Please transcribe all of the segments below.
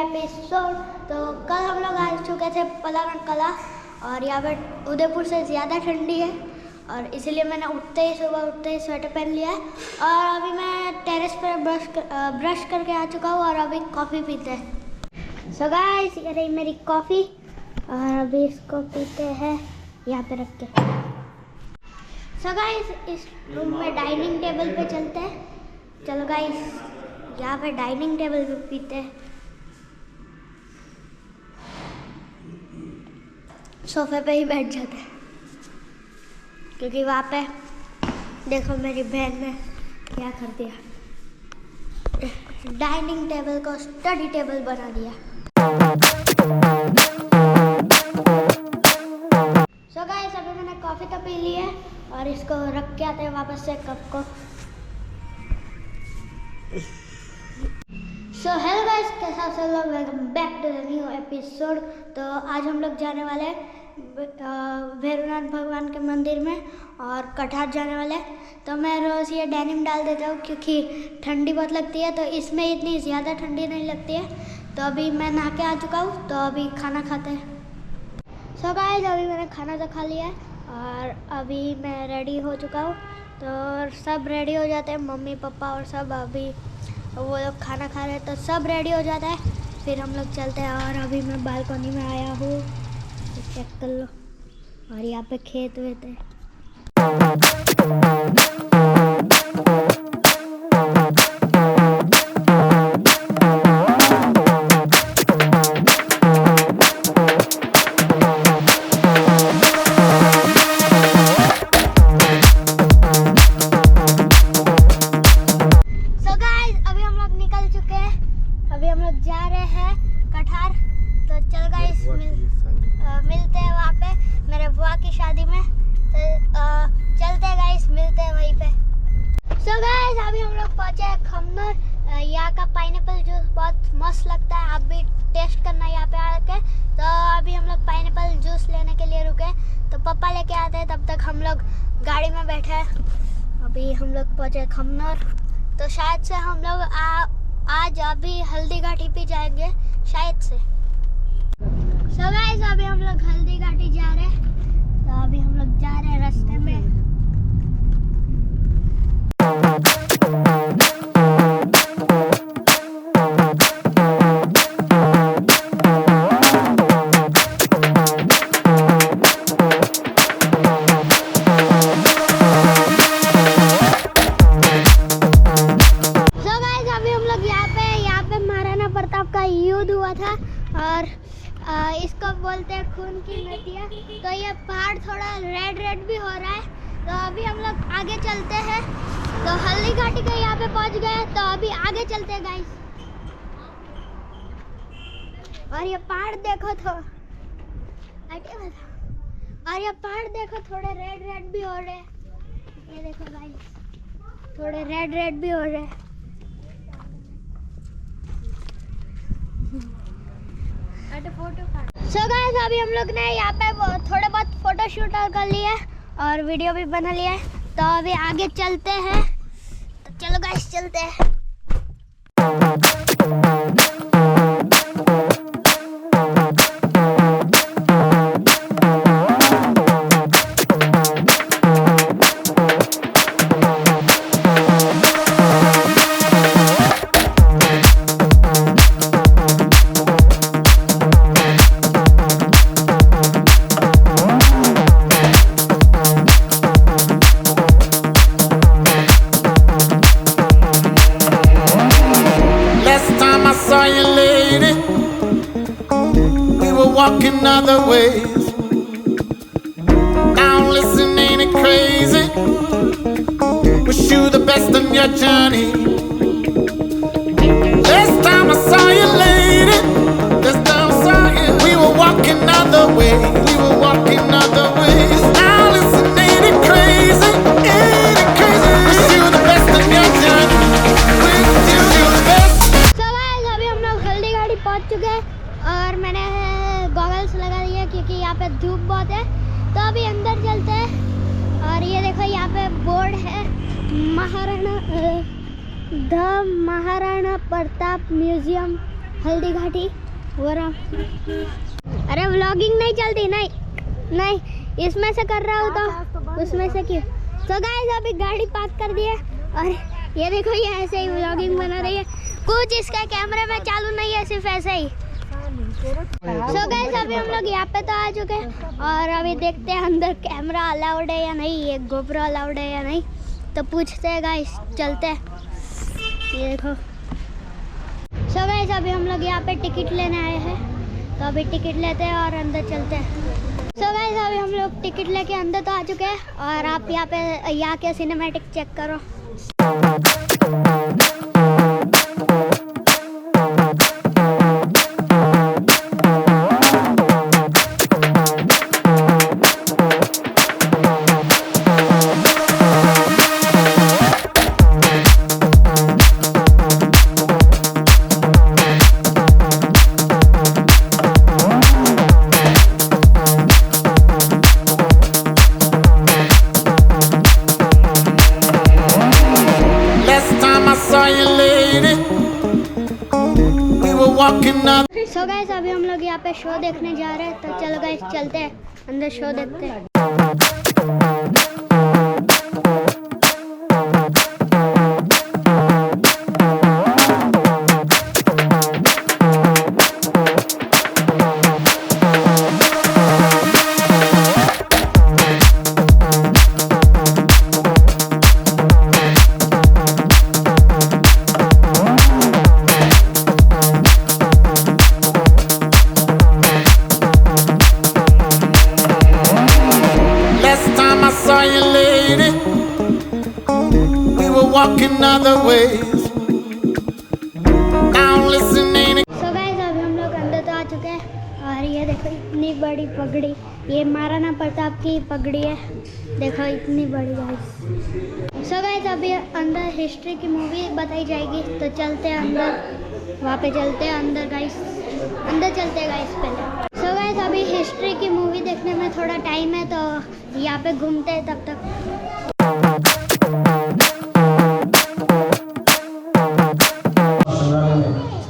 Episode. तो कल हम लोग आ चुके थे पलारन कला और यहाँ पर उदयपुर से ज़्यादा ठंडी है और इसीलिए मैंने सुबह उठते ही स्वेटर पहन लिया है। और अभी मैं टेरेस पर ब्रश करके आ चुका हूँ और अभी कॉफ़ी पीते हैं। सो गाइस, ये रही मेरी कॉफ़ी और अभी इसको पीते हैं यहाँ पे रख के। सो गाइस, इस रूम में डाइनिंग टेबल पे चलते हैं। चलो गाइस, यहाँ पे डाइनिंग टेबल पे पीते हैं। सोफे पे ही बैठ जाते हैं क्योंकि वहाँ पे देखो मेरी बहन ने क्या कर दिया, डाइनिंग टेबल को स्टडी टेबल बना दिया। सो गाइस, अभी मैंने कॉफ़ी तो पी ली है और इसको रख के आते हैं वापस से कप को। सो हेलो गाइस, कैसा आप सब लोग, welcome back to the new episode. तो आज हम लोग जाने वाले हैं भैरवनाथ भगवान के मंदिर में और कठार जाने वाले हैं। तो मैं रोज़ ये डेनिम डाल देता हूँ क्योंकि ठंडी बहुत लगती है, तो इसमें इतनी ज़्यादा ठंडी नहीं लगती है। तो अभी मैं नहा के आ चुका हूँ, तो अभी खाना खाते हैं। सो गाइस, अभी मैंने खाना तो खा लिया है और अभी मैं रेडी हो चुका हूँ। तो सब रेडी हो जाते हैं, मम्मी पापा और सब अभी वो लोग खाना खा रहे हैं, तो सब रेडी हो जाता है, फिर हम लोग चलते हैं। और अभी मैं बालकनी में आया हूँ, तो चेक कर लो, और यहाँ पे खेत वेत है। अभी हम लोग जा रहे हैं कठार। तो चल गाइस, मिलते हैं वहाँ पे मेरे बुआ की शादी में। तो चलते हैं गाइस, मिलते हैं वहीं पे। सो गाइस, अभी हम लोग पहुँचे हैं खमनोर। यहाँ का पाइनएप्पल जूस बहुत मस्त लगता है, आप भी टेस्ट करना यहाँ पे आके। तो अभी हम लोग पाइनएप्पल जूस लेने के लिए रुके, तो पापा लेके आते हैं, तब तक हम लोग गाड़ी में बैठे हैं। अभी हम लोग पहुँचे खमनोर, तो शायद से हम लोग आज अभी हल्दी घाटी पे जाएंगे शायद से। सो गाइस, अभी हम लोग हल्दी घाटी जा रहे हैं। तो अभी हम लोग जा रहे हैं रास्ते में। प्रताप का युद्ध हुआ था और इसको बोलते हैं खून की नदियाँ। तो ये पहाड़ थोड़ा रेड भी हो रहा है। तो अभी हम लोग आगे चलते हैं। तो हल्दी घाटी के यहाँ पे पहुँच गए, तो अभी आगे चलते हैं गाइस। और ये पहाड़ देखो, और ये पहाड़ देखो, थोड़े रेड भी हो रहे हैं। ये देखो गाइस, थोड़े रेड भी हो रहे हैं। सो गाइस, अभी हम लोग ने यहाँ पे थोड़े बहुत फोटो शूट कर लिया और वीडियो भी बना लिया है। तो अभी आगे चलते हैं। तो चलो गाइस, चलते हैं। Walking other ways. Now listen, ain't it crazy? Wish you the best on your journey. Last time I saw you, lady, last time I saw you, we were walking other ways. We were walking other ways. Now listen, ain't it crazy? Ain't it crazy? Wish you the best on your journey. Wish you the best. So guys, अभी हम लोग हल्दी घाटी पहुँच चुके हैं और मैंने goggles लगा दिया क्योंकि यहाँ पे धूप बहुत है। तो अभी अंदर चलते हैं और ये देखो यहाँ पे बोर्ड है, महाराणा प्रताप म्यूजियम हल्दी घाटी वो रहा। अरे व्लॉगिंग नहीं चलती, नहीं नहीं, इसमें से कर रहा हूँ तो उसमें से क्यों। तो गाइस अभी गाड़ी पार्क कर दी है और ये देखो ये ऐसे ही व्लॉगिंग बना रही है, कुछ इसका कैमरे में चालू नहीं है, सिर्फ ऐसे ही। सो गाइस अभी हम लोग यहाँ पे तो आ चुके हैं और अभी देखते हैं अंदर कैमरा अलाउड है या नहीं, ये गोप्रो अलाउड है या नहीं, तो पूछते हैं गाइस, चलते हैं। ये देखो। सो गाइस अभी हम लोग यहाँ पे टिकट लेने आए हैं, तो अभी टिकट लेते हैं और अंदर चलते हैं। सो गाइस अभी हम लोग टिकट लेके अंदर तो आ चुके हैं और आप यहाँ के सिनेमैटिक चेक करो। सो गाइस अभी हम लोग यहाँ पे शो देखने जा रहे हैं, तो चलो गाइस चलते हैं अंदर, शो देखते हैं। Walking other ways. Now listening. So guys अभी हम लोग अंदर तो आ चुके हैं और ये देखो इतनी बड़ी पगड़ी, ये महाराणा प्रताप की पगड़ी है, देखो इतनी बड़ी गाइस। So guys अभी अंदर हिस्ट्री की मूवी बताई जाएगी, तो चलते हैं अंदर, वहाँ पे चलते हैं अंदर गाइस, अंदर चलते हैं गाइस पहले। So guys अभी हिस्ट्री की मूवी देखने में थोड़ा टाइम है, तो यहाँ पे घूमते हैं तब तक।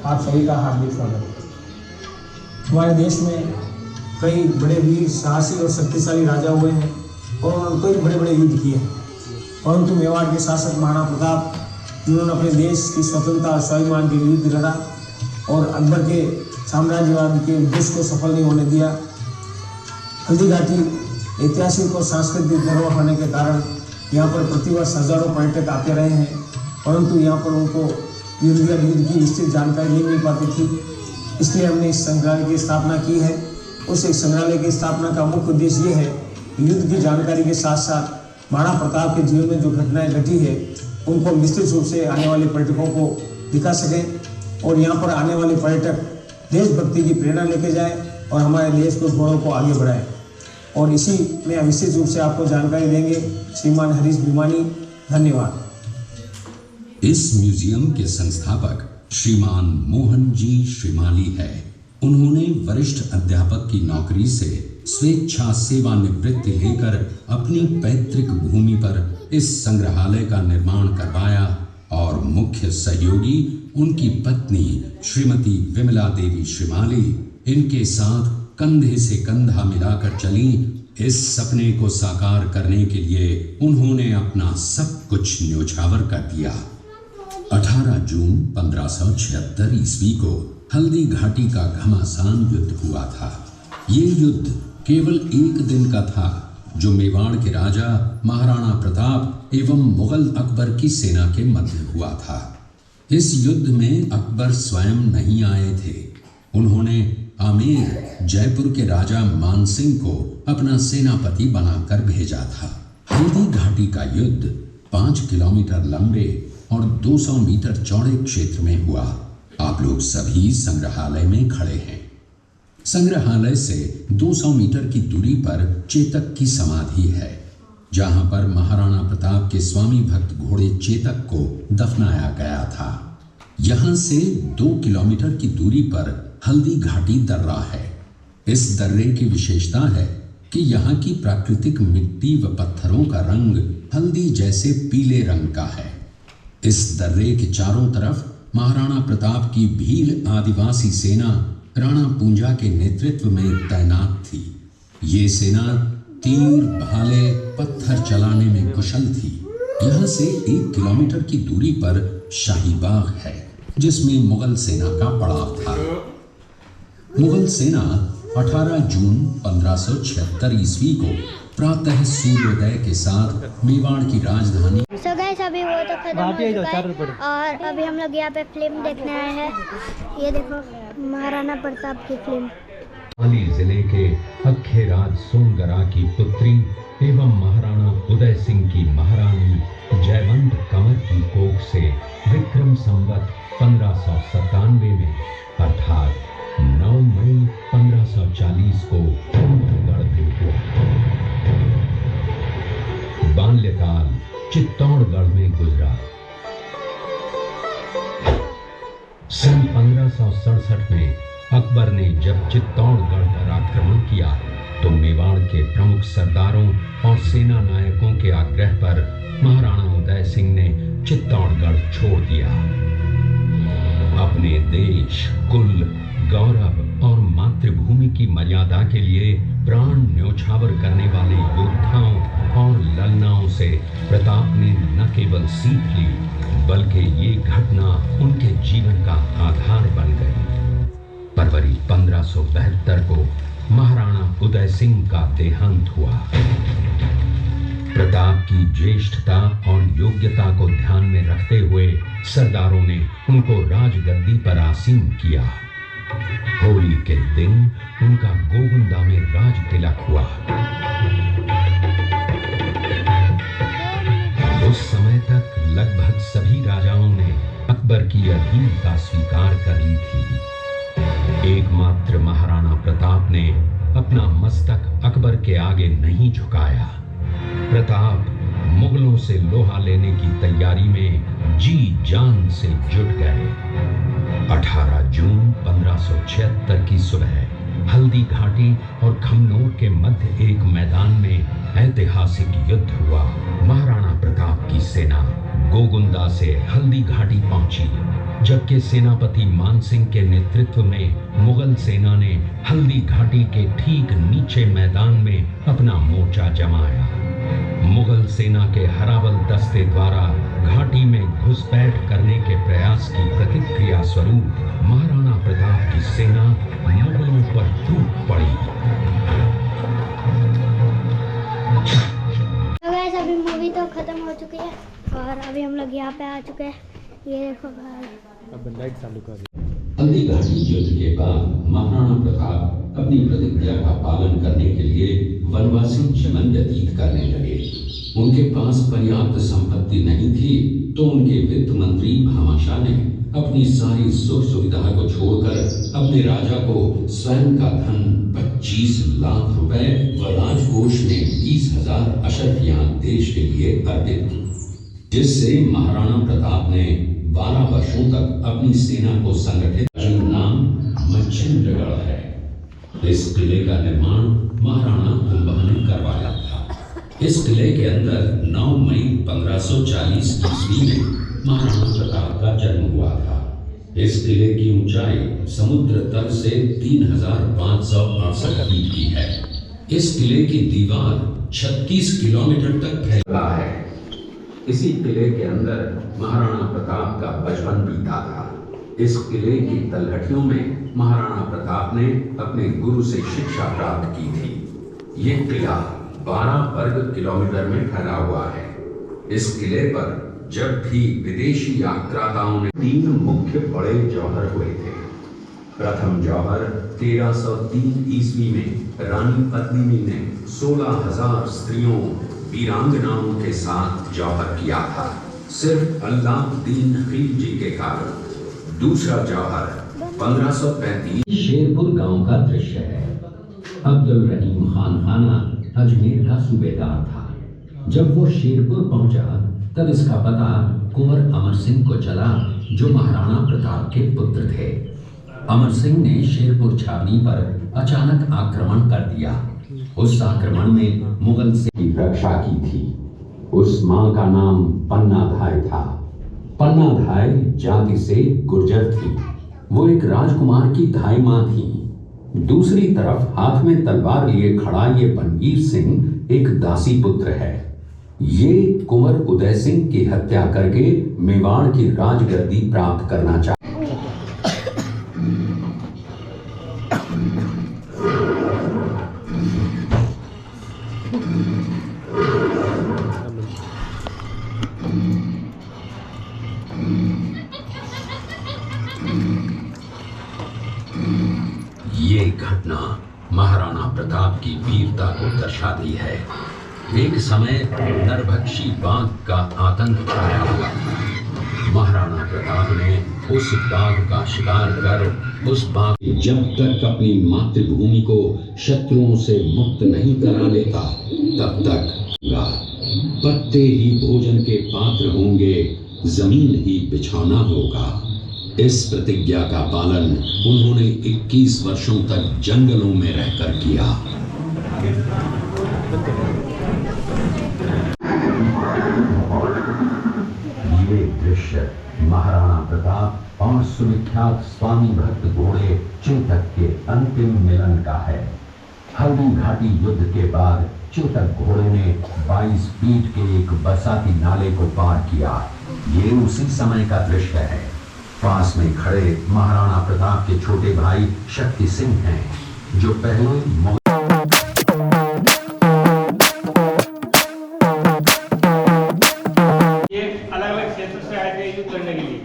आप सभी का हार्दिक स्वागत। हमारे देश में कई बड़े वीर, साहसी और शक्तिशाली राजा हुए हैं और उन्होंने कई बड़े बड़े युद्ध किए हैं, परंतु मेवाड़ के शासक महाराणा प्रताप, जिन्होंने अपने देश की स्वतंत्रता और स्वाभिमान के लिए युद्ध लड़ा और अकबर के साम्राज्यवाद के उद्देश्य को सफल नहीं होने दिया। हल्दी घाटी ऐतिहासिक और सांस्कृतिक धरोहर होने के कारण यहाँ पर प्रतिवर्ष हजारों पर्यटक आते रहे हैं, परंतु यहाँ पर उनको युद्ध की विस्तृत जानकारी नहीं मिल पाती थी। इसलिए हमने इस संग्रहालय की स्थापना की है। उस एक संग्रहालय की स्थापना का मुख्य उद्देश्य ये है कि युद्ध की जानकारी के साथ साथ महाराणा प्रताप के जीवन में जो घटनाएं घटी है उनको विस्तृत रूप से आने वाले पर्यटकों को दिखा सकें और यहाँ पर आने वाले पर्यटक देशभक्ति की प्रेरणा लेके जाएं और हमारे देश को गौरव को आगे बढ़ाएं। और इसी में विस्तृत रूप से आपको जानकारी देंगे श्रीमान हरीश भिमानी। धन्यवाद। इस म्यूजियम के संस्थापक श्रीमान मोहन जी श्रीमाली है। उन्होंने वरिष्ठ अध्यापक की नौकरी से स्वेच्छा सेवानिवृत्ति लेकर अपनी पैतृक भूमि पर इस संग्रहालय का निर्माण करवाया और मुख्य सहयोगी उनकी पत्नी श्रीमती विमला देवी श्रीमाली इनके साथ कंधे से कंधा मिलाकर चली। इस सपने को साकार करने के लिए उन्होंने अपना सब कुछ न्योछावर कर दिया। 18 जून 1576 ईस्वी को हल्दी घाटी का घमासान युद्ध हुआ था। ये युद्ध केवल एक दिन का था, जो मेवाड़ के राजा महाराणा प्रताप एवं मुगल अकबर की सेना के मध्य हुआ था। इस युद्ध में अकबर स्वयं नहीं आए थे। उन्होंने आमेर जयपुर के राजा मानसिंह को अपना सेनापति बनाकर भेजा था। हल्दी घाटी का युद्ध 5 किलोमीटर लंबे और 200 मीटर चौड़े क्षेत्र में हुआ। आप लोग सभी संग्रहालय में खड़े हैं। संग्रहालय से 200 मीटर की दूरी पर चेतक की समाधि है, जहां पर महाराणा प्रताप के स्वामी भक्त घोड़े चेतक को दफनाया गया था। यहां से 2 किलोमीटर की दूरी पर हल्दी घाटी दर्रा है। इस दर्रे की विशेषता है कि यहाँ की प्राकृतिक मिट्टी व पत्थरों का रंग हल्दी जैसे पीले रंग का है। इस दर्रे के चारों तरफ महाराणा प्रताप की भील आदिवासी सेना राणा पूंजा के नेतृत्व में तैनात थी। ये सेना तीर, भाले, पत्थर चलाने में कुशल थी। यहाँ से 1 किलोमीटर की दूरी पर शाही बाग है, जिसमें मुगल सेना का पड़ाव था। मुगल सेना 18 जून 1576 ईस्वी को प्रातः सूर्योदय के साथ मेवाड़ की राजधानी सो गाइस अभी वो तो खत्म हो चुका है और अभी हम लोग यहाँ पे फिल्म देखने आए हैं। ये देखो महाराणा प्रताप की फिल्म। पाली जिले के अखेराज सोनगरा की पुत्री एवं महाराणा उदय सिंह की महारानी जयवंत कंवर की कोख से विक्रम संवत 1597 में अर्थात 9 मई 1540 को चित्तौड़गढ़ में हुआ। बाल्यकाल चित्तौड़गढ़ में गुजरा। सन 1567 में अकबर ने जब चित्तौड़गढ़ पर आक्रमण किया तो मेवाड़ के प्रमुख सरदारों और सेना नायकों के आग्रह पर महाराणा उदय सिंह ने चित्तौड़गढ़ छोड़ दिया। अपने देश, कुल, गौरव और मातृभूमि की मर्यादा के लिए प्राण न्योछावर करने वाले योद्धाओं और ललनाओं से प्रताप ने न केवल सीख ली बल्कि ये घटना उनके जीवन का आधार बन गई। फरवरी 1572 को महाराणा उदय सिंह का देहांत हुआ। प्रताप की ज्येष्ठता और योग्यता को ध्यान में रखते हुए सरदारों ने उनको राजगद्दी पर आसीन किया। होली के दिन उनका गोविंदा में राज तिलक हुआ। उस समय तक लगभग सभी राजाओं ने अकबर की अधीनता स्वीकार कर ली थी। एकमात्र महाराणा प्रताप ने अपना मस्तक अकबर के आगे नहीं झुकाया। प्रताप मुगलों से लोहा लेने की तैयारी में जी जान से जुट गए। 18 जून 1576 की सुबह हल्दी घाटी और खमनोर के मध्य एक मैदान में ऐतिहासिक युद्ध हुआ। महाराणा प्रताप की सेना गोगुंदा से हल्दी घाटी पहुंची, जबकि सेनापति मानसिंह के नेतृत्व में मुगल सेना ने हल्दी घाटी के ठीक नीचे मैदान में अपना मोर्चा जमाया। मुगल सेना के हरावल दस्ते द्वारा घाटी में घुसपैठ करने के प्रयास की प्रतिक्रिया स्वरूप महाराणा प्रताप की सेना मुगलों पर टूट पड़ी। तो गाइस अभी मूवी तो खत्म हो चुकी है और अभी हम लोग यहाँ पे आ चुके हैं। ये देखो भाई, अब लाइट चालू कर। हल्दी घाटी युद्ध के बाद महाराणा प्रताप अपनी प्रतिज्ञा का पालन करने के लिए वनवासी जीवन व्यतीत करने लगे। उनके पास पर्याप्त संपत्ति नहीं थी तो उनके वित्त मंत्री भामाशाह ने अपनी सारी सुख सुविधा को छोड़कर अपने राजा को स्वयं का धन 25 लाख रुपए व राजकोष में 20,000 अशर्फियां देश के लिए अर्पित की, जिससे महाराणा प्रताप ने 12 वर्षों तक अपनी सेना को संगठित। नाम मच्छिंद्रगढ़ है। इस किले का निर्माण महाराणा कुंभा ने करवाया था। इस किले के अंदर 9 मई 1540 ईस्वी में महाराणा प्रताप का जन्म हुआ था। इस किले की ऊंचाई समुद्र तल से 3568 फीट की है। इस किले की दीवार 36 किलोमीटर तक फैला है। इसी किले के अंदर महाराणा प्रताप का बचपन बीता था। इस किले की तलहटियों में महाराणा प्रताप ने अपने गुरु से शिक्षा प्राप्त की थी। ये किला 12 वर्ग किलोमीटर में फैला हुआ है। इस किले पर जब भी विदेशी यात्राताओं ने 3 मुख्य बड़े जौहर हुए थे। प्रथम जौहर 1303 ईस्वी में रानी पद्मिनी ने 16,000 स्त्रियों वीरांगनाओं के साथ जौहर किया था, सिर्फ अल्लाउद्दीन खिलजी के कारण। दूसरा जौहर 1535 शेरपुर गांव का दृश्य है। अब्दुल रहीम खान खाना अजमेर का सूबेदार था। जब वो शेरपुर पहुंचा तब इसका पता कुंवर अमर सिंह को चला, जो महाराणा प्रताप के पुत्र थे। अमर सिंह ने शेरपुर छावनी पर अचानक आक्रमण कर दिया। उस आक्रमण में मुगल से रक्षा की थी। उस मां का नाम पन्नाधाय था। पन्ना धाय जाति से गुर्जर थी। वो एक राजकुमार की धाई मां थी। दूसरी तरफ हाथ में तलवार लिए खड़ा ये बनवीर सिंह एक दासी पुत्र है। ये कुंवर उदय सिंह की हत्या करके मेवाड़ की राजगद्दी प्राप्त करना चाहता। ये घटना महाराणा प्रताप की वीरता को दर्शाती है। एक समय नरभक्षी बाघ का आतंक छाया हुआ। महाराणा प्रताप ने उस बाघ का शिकार कर उस बाघ जब तक अपनी मातृभूमि को शत्रुओं से मुक्त नहीं करा लेता तब तक पत्ते ही भोजन के पात्र होंगे, जमीन ही बिछौना होगा। इस प्रतिज्ञा का पालन उन्होंने 21 वर्षों तक जंगलों में रहकर किया। ये दृश्य महाराणा प्रताप और सुविख्यात स्वामी भक्त घोड़े चेतक के अंतिम मिलन का है। हल्दी घाटी युद्ध के बाद चेतक घोड़े ने 22 फीट के एक बरसाती नाले को पार किया। ये उसी समय का दृश्य है। पास में खड़े महाराणा प्रताप के छोटे भाई शक्ति सिंह हैं, जो पहले ये अलग-अलग क्षेत्र से आए थे युद्ध करने के लिए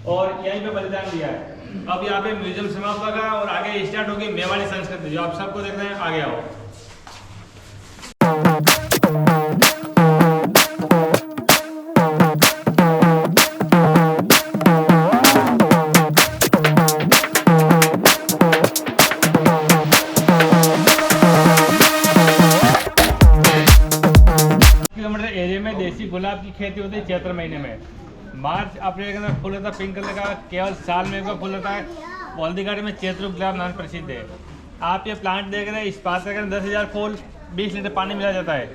और यहीं पे बलिदान दिया है। अब यहाँ पे म्यूजियम समाप्त होगा और आगे स्टार्ट होगी मेवाड़ी संस्कृति, जो आप सबको देख रहे हैं। आगे आओ। देसी गुलाब की खेती होती है चैत्र महीने में। मार्च अप्रैल में फूल होता है पिंक कलर का, केवल साल में एक फूल होता है। हल्दी घाटी में चैत्र गुलाब नाम प्रसिद्ध है। आप ये प्लांट देख रहे हैं, इस पास से 10,000 फूल 20 लीटर पानी मिला जाता है।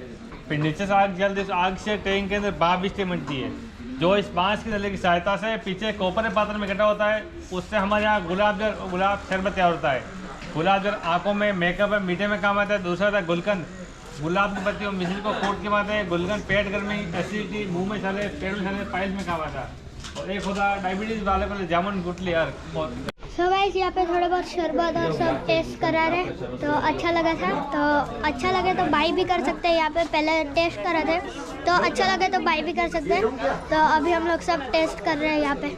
फिर नीचे से आग जल्दी उस आग से टैंक के अंदर भाप भी बनती है, जो इस बांस की डंडे की सहायता से पीछे कॉपर के पात्र में इकट्ठा होता है। उससे हमारे यहाँ गुलाब शरबत तैयार होता है। गुलाब जल आँखों में, मेकअप में, मीठे में काम आता है। दूसरा होता है गुलकंद, गुलाब की पत्ती और मिश्री को कोट के बाद है। गुलकंद पेट गर्मी, एसिडिटी, मुंह में छाले, पेट में छाले, पाइल्स में काम आता है। और एक होता है डायबिटीज वाले को जामुन गुटली यार। सो गाइस यहाँ पे थोड़े बहुत शरबत और सब टेस्ट करा रहे, तो अच्छा लगा था। तो अच्छा लगे तो बाई भी कर सकते हैं। यहाँ पे पहले टेस्ट करा थे, तो अच्छा लगे तो बाई भी कर सकते हैं। तो अभी हम लोग सब टेस्ट कर रहे हैं यहाँ पे।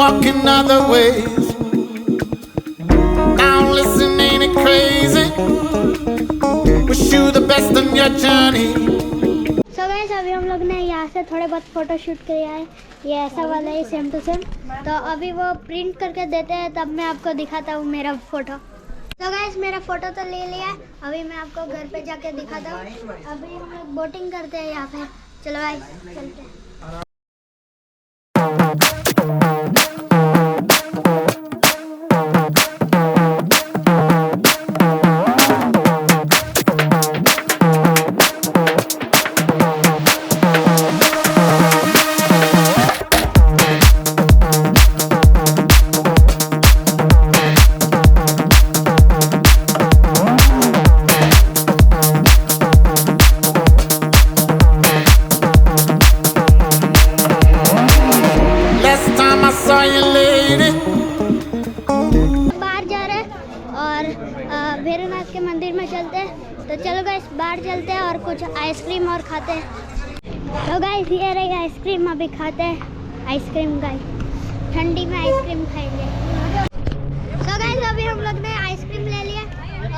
Walking other ways. Now listen, ain't it crazy? Wish you the best on your journey. So guys, अभी हम लोग ने यहाँ से थोड़े बहुत फोटो शूट किया है। ये ऐसा वाला है सेम टू सेम। तो अभी वो प्रिंट करके देते हैं, तब मैं आपको दिखाता हूँ मेरा फोटो। तो गाइस मेरा फोटो तो ले लिया है, अभी मैं आपको घर पे जाके दिखाता हूँ। अभी हम लोग बोटिंग करते हैं यहाँ पे। चलो गाइस चलते हैं। बाहर जा रहे हैं और भैरवनाथ के मंदिर में चलते हैं। तो चलो गाइस बाहर चलते हैं और कुछ आइसक्रीम और खाते हैं। तो गाइस ये रही आइसक्रीम, अभी खाते हैं आइसक्रीम। गाइस ठंडी में आइसक्रीम खाएंगे। तो गाइस अभी हम लोग ने आइसक्रीम ले लिया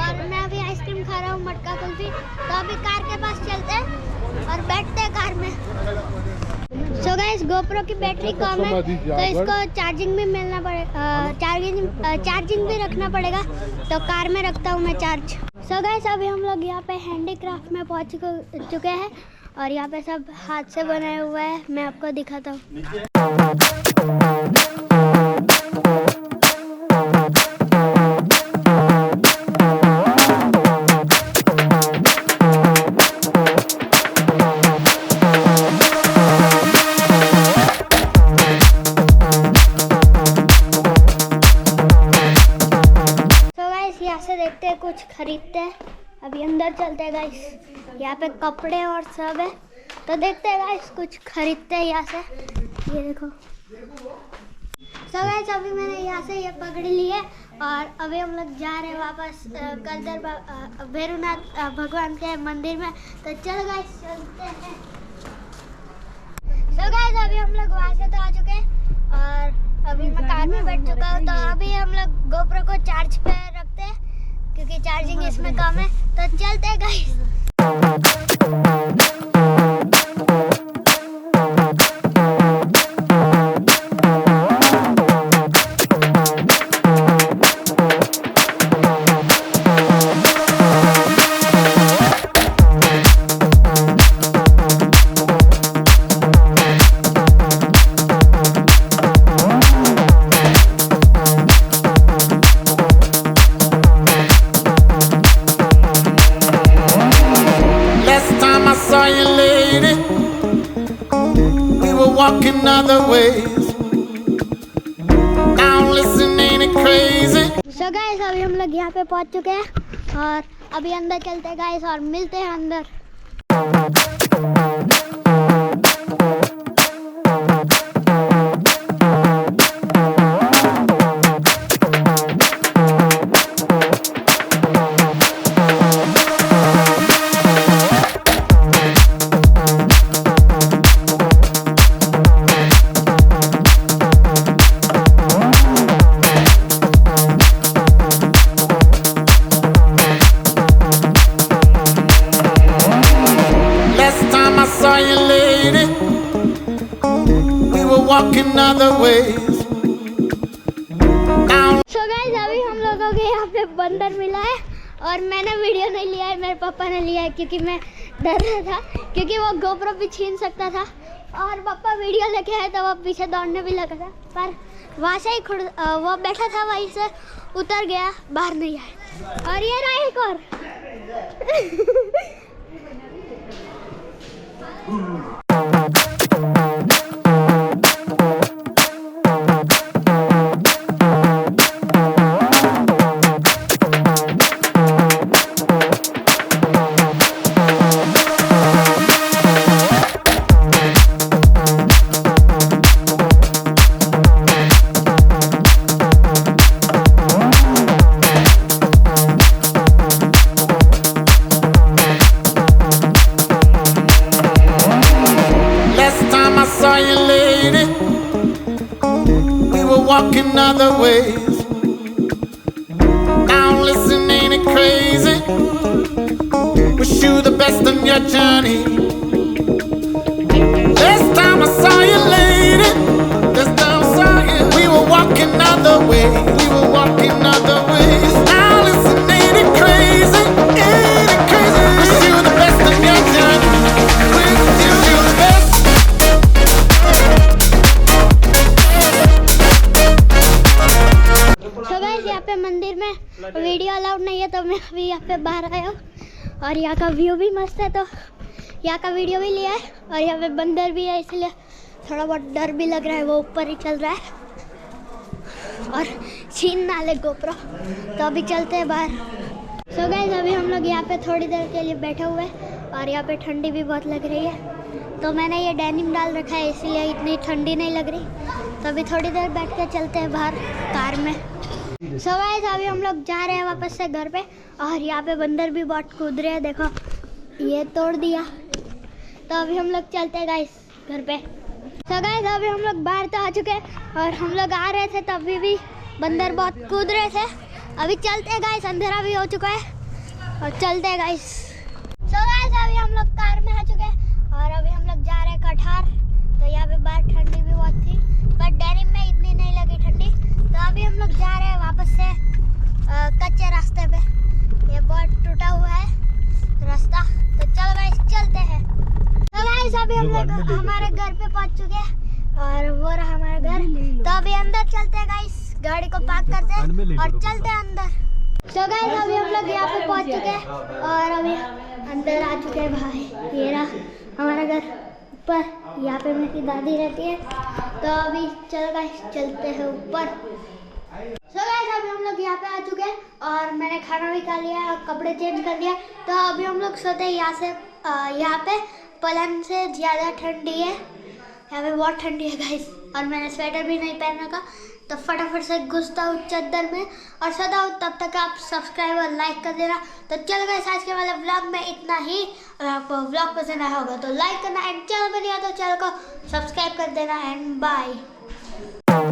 और मैं अभी आइसक्रीम खा रहा हूँ मटका कुल्फी। तो अभी कार के पास चलते हैं और बैठते हैं कार में। सो गाइस गोप्रो की बैटरी कम है तो इसको चार्जिंग भी मिलना पड़ेगा, चार्जिंग भी रखना पड़ेगा। तो कार में रखता हूँ मैं चार्ज। सो गाइस अभी हम लोग यहाँ पे हैंडीक्राफ्ट में पहुँच चुके हैं और यहाँ पे सब हाथ से बनाया हुआ है, मैं आपको दिखाता हूँ। देखते हैं कुछ खरीदते हैं। अभी अंदर चलते हैं गाइस, यहाँ पे कपड़े और सब है तो देखते हैं गाइस कुछ खरीदते हैं यहाँ से। ये देखो सो गाइस अभी मैंने यहाँ से ये पगड़ी ली है और अभी हम लोग जा रहे हैं वापस कलदर भैरवनाथ भगवान के मंदिर में। तो चलो गाइस चलते हैं। सो गाइस अभी हम लोग वहाँ से तो आ चुके हैं और अभी मैं कार में बैठ चुका हूँ। तो अभी हम लोग गोप्रो को चार्ज पे रखते हैं क्योंकि चार्जिंग इसमें कम है। तो चलते हैं guys. Walking other ways. Now listen, ain't it crazy? So guys अभी हम लोग यहाँ पे पहुँच चुके हैं और अभी अंदर चलते हैं गाइस और मिलते हैं अंदर। Walking other ways. So guys अभी हम लोगों के यहाँ पे बंदर मिला है और मैंने वीडियो नहीं लिया है, मेरे पापा ने लिया है क्योंकि मैं डर रहा था क्योंकि वो गोप्रो भी छीन सकता था और पापा वीडियो लेके आए तो वो पीछे दौड़ने भी लगा था पर वहाँ से ही वो बैठा था वहीं से उतर गया, बाहर नहीं आया। और ये रहा एक और। Walking other ways. Now listen, ain't it crazy? Wish you the best on your journey. Last time I saw you, lady, last time I saw you, we were walking other ways. We were walking other ways. Now listen, ain't it crazy? Ain't it crazy? Wish you the best on your journey. Wish you the best. यहाँ पे मंदिर में video allowed नहीं है तो मैं अभी यहाँ पे बाहर आया हूँ और यहाँ का व्यू भी मस्त है तो यहाँ का वीडियो भी लिया है। और यहाँ पे बंदर भी है इसलिए थोड़ा बहुत डर भी लग रहा है, वो ऊपर ही चल रहा है और छीन ना ले गोप्रो। तो अभी चलते हैं बाहर। सो गाइस अभी हम लोग यहाँ पे थोड़ी देर के लिए बैठे हुए हैं और यहाँ पे ठंडी भी बहुत लग रही है तो मैंने ये डेनिम डाल रखा है इसीलिए इतनी ठंडी नहीं लग रही। तो अभी थोड़ी देर बैठ के चलते हैं बाहर कार में। सो गाइस अभी हम लोग जा रहे हैं वापस से घर पे और यहाँ पे बंदर भी बहुत कूद रहे हैं, देखो ये तोड़ दिया। तो अभी हम लोग चलते हैं गाइस घर पे। सो गाइस अभी हम लोग बाहर तो आ चुके हैं और हम लोग आ रहे थे तभी भी बंदर बहुत कूद रहे थे। अभी चलते हैं गाइस, अंधेरा भी हो चुका है और चलते हैं गाइस। सो गाइस अभी हम लोग कार में आ चुके हैं और अभी हम लोग जा रहे हैं कठार। तो यहाँ पे बाहर ठंडी भी बहुत थी पर डेनिम में इतनी नहीं लगी ठंडी। तो अभी हम लोग जा रहे हैं वापस से कच्चे रास्ते पे। ये बहुत टूटा हुआ है रास्ता। तो चलो गाइस चलते हैं। तो गाइस अभी हम लोग हमारे घर पे पहुंच चुके हैं और वो रहा हमारा घर। तो अभी अंदर चलते हैं गाइस, गाड़ी को पार्क करते हैं और चलते हैं अंदर। तो गाइस अभी हम लोग यहाँ पे पहुंच चुके हैं और अभी अंदर आ चुके हैं भाई। ये रहा हमारा घर ऊपर, यहाँ पे मेरी दादी रहती है। तो अभी चलो गाइस चलते हैं ऊपर। सो गाइस अभी हम लोग यहाँ पे आ चुके हैं और मैंने खाना भी खा लिया है और कपड़े चेंज कर दिया। तो अभी हम लोग सोते हैं यहाँ से। यहाँ पे पलंग से ज़्यादा ठंडी है, यहाँ पे बहुत ठंडी है गाइस। और मैंने स्वेटर भी नहीं पहन रखा। तो फटाफट से घुसता हूँ चादर में और सोता हूँ। तब तक आप सब्सक्राइब और लाइक कर देना। तो चलो गाइस आज के वाले व्लॉग में इतना ही। और आपको व्लॉग पसंद आया होगा तो लाइक करना एंड चैनल पर नहीं आया तो चैनल को सब्सक्राइब कर देना एंड बाय।